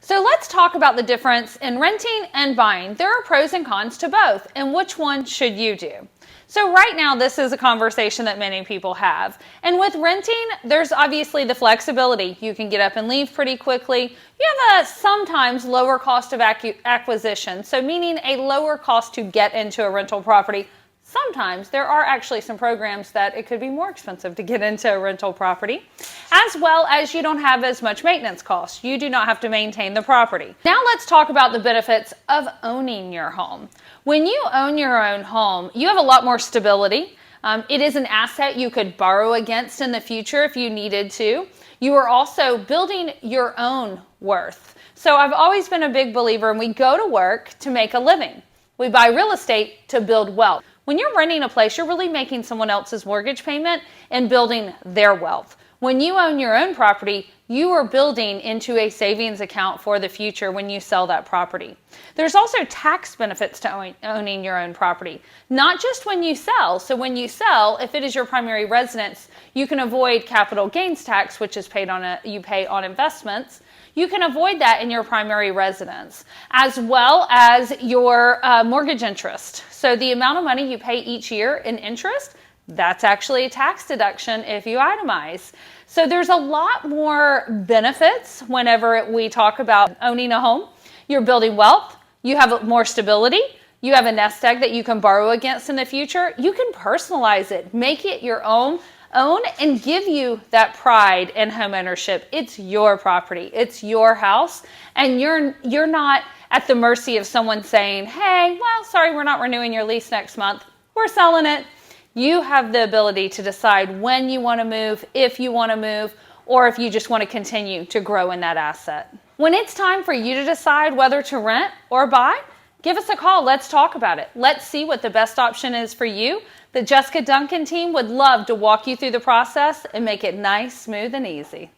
So let's talk about the difference in renting and buying. There are pros and cons to both, and which one should you do? So right now, this is a conversation that many people have. And with renting, there's obviously the flexibility. You can get up and leave pretty quickly. You have a sometimes lower cost of acquisition, so meaning a lower cost to get into a rental property. Sometimes there are actually some programs that it could be more expensive to get into a rental property, as well as you don't have as much maintenance costs. You do not have to maintain the property. Now let's talk about the benefits of owning your home. When you own your own home, you have a lot more stability. It is an asset you could borrow against in the future if you needed to. You are also building your own worth. So I've always been a big believer, and we go to work to make a living. We buy real estate to build wealth. When you're renting a place, you're really making someone else's mortgage payment and building their wealth. When you own your own property, you are building into a savings account for the future when you sell that property. There's also tax benefits to owning your own property, not just when you sell. So when you sell, if it is your primary residence, you can avoid capital gains tax, which is you pay on investments. You can avoid that in your primary residence, as well as your mortgage interest. So the amount of money you pay each year in interest, that's actually a tax deduction if you itemize. So there's a lot more benefits whenever we talk about owning a home. You're building wealth. You have more stability. You have a nest egg that you can borrow against in the future. You can personalize it, make it your own, and give you that pride in home ownership. It's your property. It's your house. And you're not at the mercy of someone saying, hey, well, sorry, we're not renewing your lease next month. We're selling it. You have the ability to decide when you want to move, if you want to move, or if you just want to continue to grow in that asset. When it's time for you to decide whether to rent or buy, give us a call. Let's talk about it. Let's see what the best option is for you. The Jessica Duncan team would love to walk you through the process and make it nice, smooth, and easy.